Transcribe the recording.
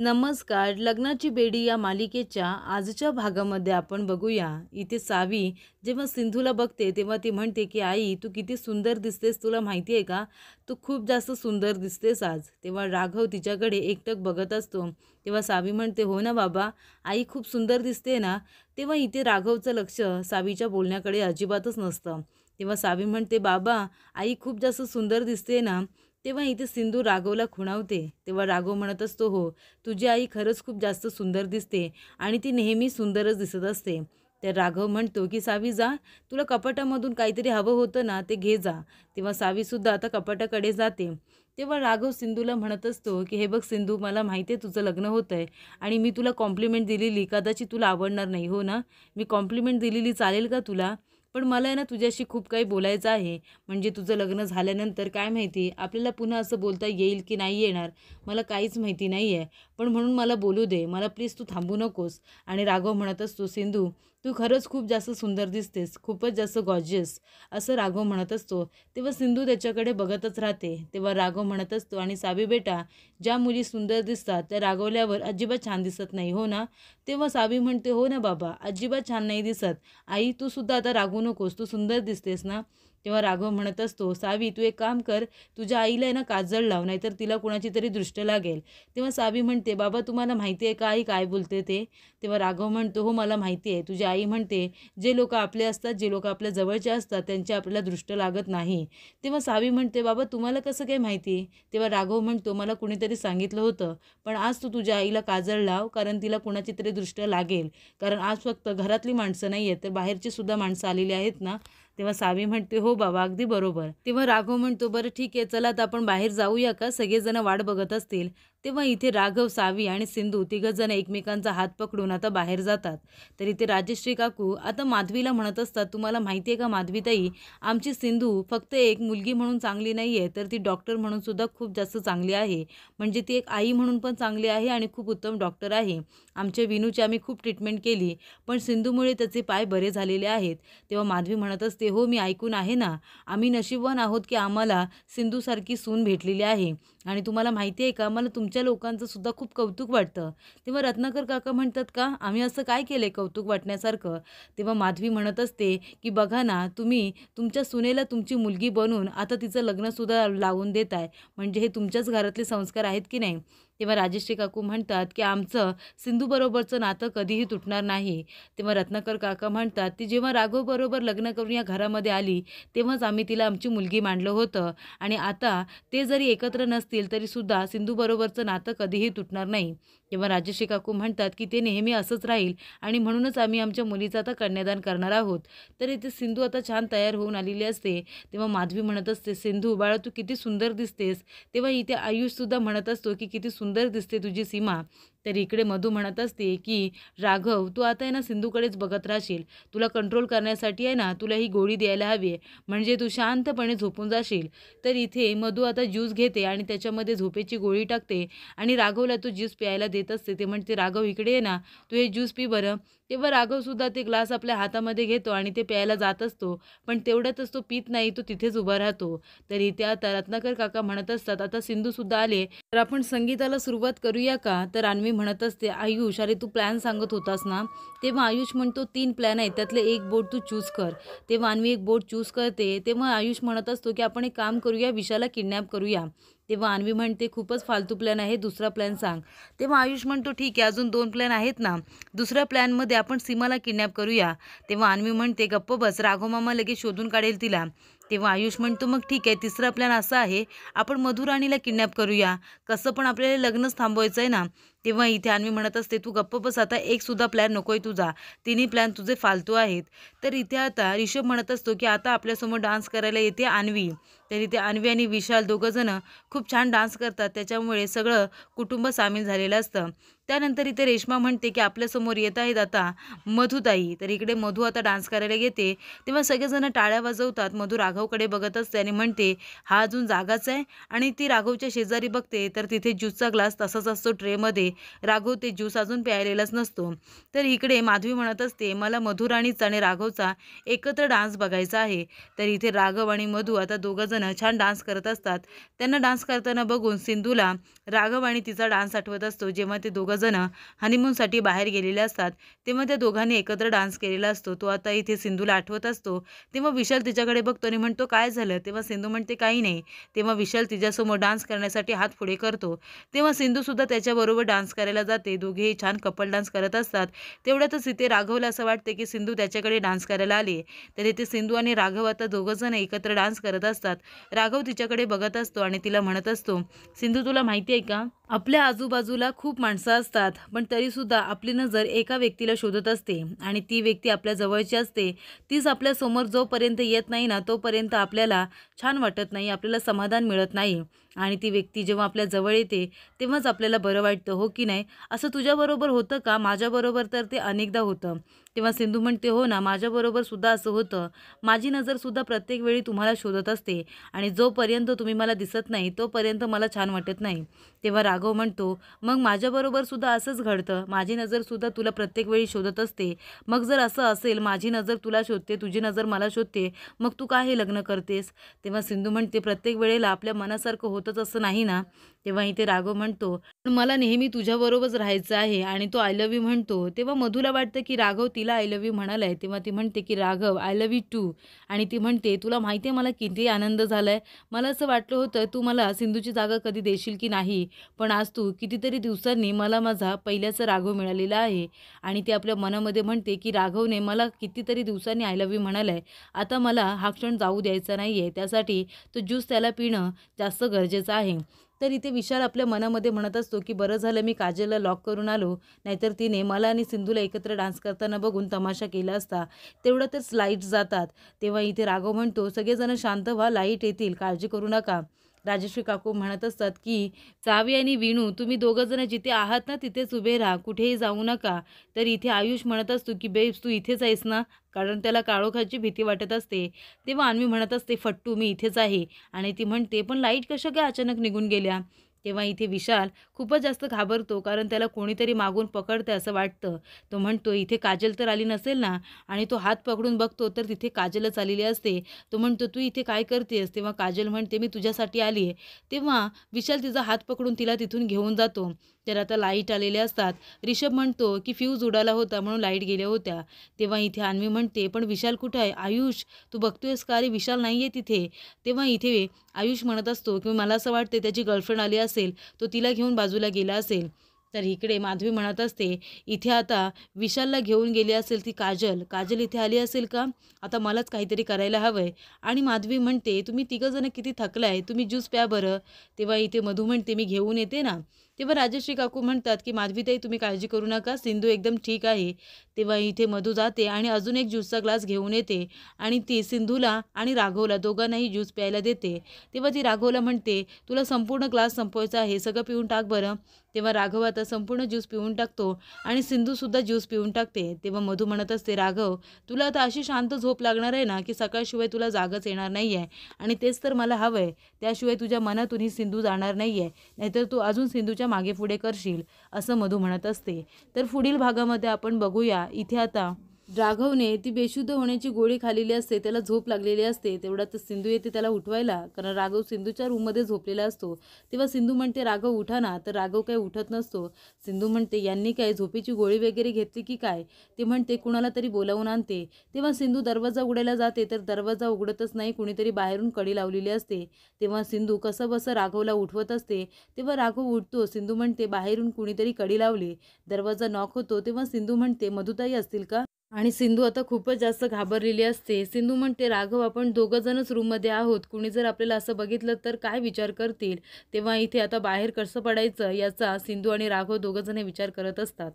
नमस्कार. लग्नाची बेडी या मालिकेच्या आजच्या भागामध्ये आपण बघूया. इथे सावी जेव्हा सिंधूला बघते तेव्हा ती म्हणते की आई तू किती सुंदर दिसतेस, तुला माहिती आहे का? तू खूप जास्त सुंदर दिसतेस आज. तेव्हा राघव तिच्याकडे एकटक बघत असतो. तेव्हा सावी म्हणते हो ना बाबा, आई खूप सुंदर दिसते ना. तेव्हा इथे राघवचं लक्ष सावीच्या बोलण्याकडे अजिबातच नसतं. तेव्हा सावी म्हणते बाबा, आई खूप जास्त सुंदर दिसते ना. तेव्हा इथे सिंधू राघवला खुणावते. तेव्हा राघव म्हणत असतो हो, तुझी आई खरंच खूप जास्त सुंदर दिसते आणि ती नेहमी सुंदरच दिसत असते. तर राघव म्हणतो की सावी जा, तुला कपाटामधून काहीतरी हवं होतं ना, ते घे जा. तेव्हा सावीसुद्धा आता कपाटाकडे जाते. तेव्हा राघव सिंधूला म्हणत असतो की हे बघ सिंधू, मला माहिती आहे तुझं लग्न होतं आहे आणि मी तुला कॉम्प्लिमेंट दिलेली कदाचित तुला आवडणार नाही, हो ना? मी कॉम्प्लिमेंट दिलेली चालेल का तुला? पण मला आहे ना तुझ्याशी खूप काही बोलायचं आहे. म्हणजे तुझं लग्न झाल्यानंतर काय माहिती आपल्याला पुन्हा असं बोलता येईल की नाही येणार, मला काहीच माहिती नाही आहे. पण म्हणून मला बोलू दे, मला प्लीज तू थांबू नकोस. आणि राघव म्हणत असतो सिंधू, तू खरंच खूप जास्त सुंदर दिसतेस, खूपच जास्त गॉर्जियस, असं राघव म्हणत असतो. तेव्हा सिंधू त्याच्याकडे बघतच राहते. तेव्हा राघव म्हणत असतो आणि सावी बेटा, ज्या मुली सुंदर दिसतात त्या रागवल्यावर अजिबात छान दिसत नाही, हो ना? तेव्हा सावी म्हणते हो ना बाबा, अजिबात छान नाही दिसत. आई तू सुद्धा आता रागवू नकोस, तू सुंदर दिसतेस ना. तेव्हा राघव म्हणत असतो सावी तू एक काम कर, तुझ्या आईला आहे ना काजळ लाव, नाहीतर तिला कुणाची तरी दृष्ट लागेल. तेव्हा सावी म्हणते बाबा तुम्हाला माहिती आहे का आई काय बोलते ते? तेव्हा राघव म्हणतो हो मला माहिती आहे. तुझी आई म्हणते जे लोक आपले असतात, जे लोक आपल्या जवळचे असतात त्यांची आपल्याला दृष्ट लागत नाही. तेव्हा सावी म्हणते बाबा तुम्हाला कसं काय माहिती? तेव्हा राघव म्हणतो मला कुणीतरी सांगितलं होतं. पण आज तू तुझ्या आईला काजळ लाव, कारण तिला कुणाची तरी दृष्ट लागेल. कारण आज फक्त घरातली माणसं नाही आहेत तर बाहेरची सुद्धा माणसं आलेली आहेत ना. तेव्हा सावी म्हणते हो बाबा अगदी बरोबर. तेव्हा राघव म्हणतो बरं ठीक आहे, चला आता आपण बाहेर जाऊया का, सगळेजण वाट बघत असतील. तेव्हा इथे राघव, सावी आणि सिंधू तिघंजण एकमेकांचा हात पकडून आता बाहेर जातात. तर इथे राजश्री काकू आता माधवीला म्हणत असतात तुम्हाला माहिती आहे का माधवीताई, आमची सिंधू फक्त एक मुलगी म्हणून चांगली नाही आहे तर ती डॉक्टर म्हणून सुद्धा खूप जास्त चांगली आहे. म्हणजे ती एक आई म्हणून पण चांगली आहे आणि खूप उत्तम डॉक्टर आहे. आमच्या विनूची आम्ही खूप ट्रीटमेंट केली, पण सिंधूमुळे त्याचे पाय बरे झालेले आहेत. तेव्हा माधवी म्हणत असते हो मी ऐकून आहे ना, आम्ही नशीबवान आहोत की आम्हाला सिंधूसारखी सून भेटलेली आहे. आणि तुम्हाला माहिती आहे का, मला तुमच्या लोकांचं सुद्धा खूप कौतुक वाटतं. तेव्हा रत्नाकर काका म्हणतात का आम्ही असं काय केलं आहे कौतुक वाटण्यासारखं? तेव्हा माधवी म्हणत असते की बघा ना, तुम्ही तुमच्या सुनेला तुमची मुलगी बनवून आता तिचं लग्नसुद्धा लावून देत आहे. म्हणजे हे तुमच्याच घरातले संस्कार आहेत की नाही? तेव्हा राजश्री काकू म्हणतात की आमचं सिंधूबरोबरचं नातं कधीही तुटणार नाही. तेव्हा रत्नाकर काका म्हणतात ती जेव्हा राघवबरोबर लग्न करून या घरामध्ये आली तेव्हाच आम्ही तिला आमची मुलगी मानलं होतं आणि आता ते जरी एकत्र नसतील तरीसुद्धा सिंधूबरोबरचं नातं कधीही तुटणार नाही. तेव्हा राजश्री काकू म्हणतात की ते नेहमी असंच राहील आणि म्हणूनच आम्ही आमच्या मुलीचं आता कन्यादान करणार आहोत. तर इथे सिंधू आता छान तयार होऊन आलेली असते. तेव्हा माधवी म्हणत असते सिंधू बाळा तू किती सुंदर दिसतेस. तेव्हा इथे आयुषसुद्धा म्हणत असतो की किती सुंदर दिसते तुझी सीमा. तर इकडे मधू म्हणत असते की राघव तू आता आहे ना सिंधूकडेच बघत राहशील, तुला कंट्रोल करण्यासाठी आहे ना तुला ही गोळी द्यायला हवी आहे, म्हणजे तू शांतपणे झोपून जाशील. तर इथे मधू आता ज्यूस घेते आणि त्याच्यामध्ये झोपेची गोळी टाकते आणि राघवला तो ज्यूस प्यायला देत असते. ते म्हणते राघव इकडे ये ना, तू हे ज्यूस पी बरं. तेव्हा राघवसुद्धा ते ग्लास आपल्या हातामध्ये घेतो आणि ते प्यायला जात असतो. पण तेवढ्यातच तो पीत नाही, तो तिथेच उभा राहतो. तर इथे आता रत्नाकर काका म्हणत असतात आता सिंधूसुद्धा आले तर आपण संगीताला सुरुवात करूया का? तर अन्वी म्हणत असते आयुष अरे तू प्लॅन सांगत होतास ना. तेव्हा आयुष म्हणतो 3 प्लॅन आहेत त्यातले एक बोट तू चूज कर. तेव्हा अन्वी एक बोट चूज करते. तेव्हा आयुष म्हणत असतो की आपण एक काम करूया, विशाला किडनॅप करूया. तेव्हा अन्वी म्हणते खूपच फालतू प्लॅन आहे, दुसरा प्लॅन सांग. तेव्हा आयुष म्हणतो ठीक आहे, अजून 2 प्लॅन आहेत ना. दुसऱ्या प्लॅनमध्ये आपण सीमाला किडनॅप करूया. तेव्हा अन्वी म्हणते गप्प बस, राघव मामा लगेच शोधून काढेल तिला. तेव्हा आयुष म्हणतो मग ठीक आहे, तिसरा प्लॅन असा आहे आपण मधुराणीला किडनॅप करूया. कसं पण आपल्याला लग्नच थांबवायचं आहे ना. तेव्हा इथे अन्वी म्हणत असते तू गप्प बस, आता एक सुद्धा प्लॅन नकोय तुझा, तिन्ही प्लॅन तुझे फालतू आहेत. तर इथे आता ऋषभ म्हणत असतो की आता आपल्यासमोर डान्स करायला येते अन्वी. तर इथे अन्वी आणि विशाल दोघंजणं खूप छान डान्स करतात, त्याच्यामुळे सगळं कुटुंब सामील झालेलं असतं. त्यानंतर इथे रेश्मा म्हणते की आपल्यासमोर येत आहेत आता मधुताई. तर इकडे मधू आता डान्स करायला घेते. तेव्हा सगळेजण टाळ्या वाजवतात. मधू राघवकडे बघत असते आणि म्हणते हा अजून जागाच आहे. आणि ती राघवच्या शेजारी बघते तर तिथे ज्यूसचा ग्लास तसाच असतो ट्रेमध्ये. राघव ते ज्यूस अजून प्यायलेलाच नसतो. तर इकडे माधवी म्हणत असते मला मधुराणीचा आणि राघवचा एकत्र डान्स बघायचा आहे. तर इथे राघव आणि मधू आता दोघं दोघंजणं छान डान्स करत असतात. त्यांना डान्स करताना बघून सिंधूला राघव आणि तिचा डान्स आठवत असतो. जेव्हा ते दोघंजणं हनीमूनसाठी बाहेर गेलेले असतात तेव्हा त्या दोघांनी एकत्र डान्स केलेला असतो. तो आता इथे सिंधूला आठवत असतो. तेव्हा विशाल तिच्याकडे बघतो आणि म्हणतो, काय झालं? तेव्हा सिंधू म्हणते, काही नाही. तेव्हा विशाल तिच्यासमोर डान्स करण्यासाठी हात पुढे करतो. तेव्हा सिंधूसुद्धा त्याच्याबरोबर डान्स करायला जाते. दोघेही छान कपल डान्स करत असतात. तेवढ्यातच इथे राघवला असं वाटते की सिंधू त्याच्याकडे डान्स करायला आली. तर इथे सिंधू आणि राघव आता दोघंजण एकत्र डान्स करत असतात. राघव तिच्याकडे बघत असतो आणि तिला म्हणत असतो, सिंधू तुला माहिती आहे का, आपल्या आजूबाजूला खूप माणसं असतात पण तरीसुद्धा आपली नजर एका व्यक्तीला शोधत असते आणि ती व्यक्ती आपल्या जवळची असते. तीच आपल्या समोर जोपर्यंत येत नाही ना तोपर्यंत आपल्याला छान वाटत नाही, आपल्याला समाधान मिळत नाही. आणि ती व्यक्ती जेव्हा आपल्या जवळ येते तेव्हाच आपल्याला बरं वाटतं, हो की नाही? असं तुझ्याबरोबर होतं का? माझ्याबरोबर तर ते अनेकदा होतं. तेव्हा सिंधू म्हणते, हो ना, माझ्याबरोबर सुद्धा असं होतं. माझी नजरसुद्धा प्रत्येक वेळी तुम्हाला शोधत असते आणि जोपर्यंत तुम्ही मला दिसत नाही तोपर्यंत मला छान वाटत नाही. तेव्हा राघव म्हणतो, मग माझ्याबरोबर सुद्धा असंच घडतं. माझी नजरसुद्धा तुला प्रत्येक वेळी शोधत असते. मग जर असं असेल, माझी नजर तुला शोधते, तुझी नजर मला शोधते, मग तू का हे लग्न करतेस? तेव्हा सिंधू म्हणते, प्रत्येक वेळेला आपल्या मनासारखं होतच असं नाही ना. तेव्हा इथे राघव म्हणतो, पण मला नेहमी तुझ्याबरोबरच राहायचं आहे आणि तो आय लव्ह यू म्हणतो. तेव्हा मधूला वाटतं की राघव तिला आय लव्ह यू म्हणालाय. तेव्हा ती म्हणते की Raghav I love you too. आणि ती म्हणते, तुला माहिती आहे मला किती आनंद झालाय. मला असं वाटलं होतं तू मला सिंधूची जागा कधी देशील की नाही, पण आज तू कितीतरी दिवसांनी मला माझा पहिल्याचा राघव मिळालेला आहे. आणि ती आपल्या मनामध्ये म्हणते की राघवने मला कितीतरी दिवसांनी आय लव्ह यू म्हणालाय. आता मला हा क्षण जाऊ द्यायचा नाहीये, त्यासाठी तो ज्यूस त्याला पिणं जास्त गरजेचं आहे. तर इथे विशाल आपल्या मनामध्ये म्हणत असतो की बरं झालं मी काजलला लॉक करून आलो, नाहीतर तिने मला आणि सिंधूला एकत्र डान्स करताना बघून तमाशा केला असता. तेवढ्यातच लाईट जातात. तेव्हा इथे राघव म्हणतो, सगळेजण शांत व्हा, लाईट येतील, काळजी करू नका. राजश्री काकू म्हणत असतात की चावी आणि विणू तुम्ही दोघंजण जिथे आहात ना तिथेच उभे राहा, कुठेही जाऊ नका. तर इथे आयुष म्हणत असतो की बेब्स तू इथेच आहेस ना, कारण त्याला काळोखाची भीती वाटत असते. तेव्हा अन्वी म्हणत असते, फट्टू मी इथेच आहे. आणि ती म्हणते, पण लाईट कशा काय अचानक निघून गेल्या? तेव्हा इथे विशाल खूपच जास्त घाबरतो, कारण त्याला कोणीतरी मागून पकडतं असं वाटतं. तो म्हणतो, इथे काजल तर आली नसेल ना? आणि तो हात पकडून बघतो तर तिथे काजलच आलेली असते. तो म्हणतो, तू इथे काय करतेस? तेव्हा काजल म्हणते, मी तुझ्यासाठी आली आहे. तेव्हा विशाल तिचा हात पकडून तिला तिथून घेऊन जातो. तर आता लाईट आलेले असतात. रिषभ म्हणतो की फ्यूज उडाला होता म्हणून लाईट गेल्या होत्या. तेव्हा इथे अन्वी म्हणते, पण विशाल कुठं आहे? आयुष तू बघतोयस का? अरे विशाल नाही आहे तिथे. तेव्हा इथे आयुष म्हणत असतो की मला असं वाटते त्याची गर्लफ्रेंड आली असेल, तो तिला घेऊन बाजूला गेला असेल. तर इकडे माधवी म्हणत असते, इथे आता विशालला घेऊन गेली असेल ती काजल. काजल इथे आली असेल का? आता मलाच काहीतरी करायला हवंय. आणि माधवी म्हणते, तुम्ही तिघंजणं किती थकलाय, तुम्ही ज्यूस प्या बरं. तेव्हा इथे मधू म्हणते, मी घेऊन येते ना. तेव्हा राजश्री काकू म्हणतात की माधवीताई तुम्ही काळजी करू नका, सिंधू एकदम ठीक आहे. तेव्हा इथे मधू जाते आणि अजून एक ज्यूसचा ग्लास घेऊन येते आणि ती सिंधूला आणि राघवला दोघांनाही ज्यूस प्यायला देते. तेव्हा ती राघवला म्हणते, तुला संपूर्ण ग्लास संपवायचा आहे, सगळं पिऊन टाक बरं. तेव्हा राघव आता संपूर्ण ज्यूस पिऊन टाकतो आणि सिंधूसुद्धा ज्यूस पिऊन टाकते. तेव्हा मधू म्हणत असते, राघव तुला आता अशी शांत झोप लागणार आहे ना की सकाळशिवाय तुला जागच येणार नाही आहे. आणि तेच तर मला हवं आहे. त्याशिवाय तुझ्या मनातून ही सिंधू जाणार नाही आहे, नाहीतर तू अजून सिंधूच्या मागे पुढे करशील, असं मधू म्हणत असते. तर पुढील भागामध्ये आपण बघूया. इथे आता राघवने ती बेशुद्ध होण्याची गोळी खाल्लेली असते, त्याला झोप लागलेली असते. तेवढ्यात सिंधू येते त्याला उठवायला, कारण राघव सिंधूच्या रूममध्ये झोपलेला असतो. तेव्हा सिंधू म्हणते, राघव उठा ना. तर राघव काही उठत नसतो. सिंधू म्हणते, यांनी काय झोपेची गोळी वगैरे घेतली की काय? ते म्हणते, कुणाला तरी बोलावून आणते. तेव्हा सिंधू दरवाजा उघडायला जाते तर दरवाजा उघडतच नाही, कुणीतरी बाहेरून कडी लावलेली असते. तेव्हा सिंधू कसं बसं राघवला उठवत असते. तेव्हा राघव उठतो. सिंधू म्हणते, बाहेरून कुणीतरी कडी लावली. दरवाजा नॉक होतो. तेव्हा सिंधू म्हणते, मधुताई असतील का? आणि सिंधू आता खूपच जास्त घाबरलेली असते. सिंधू म्हणते, राघव आपण दोघंजणच रूममध्ये आहोत, कुणी जर आपल्याला असं बघितलं तर काय विचार करतील? तेव्हा इथे आता बाहेर कसं पडायचं याचा सिंधू आणि राघव दोघंजण विचार करत असतात.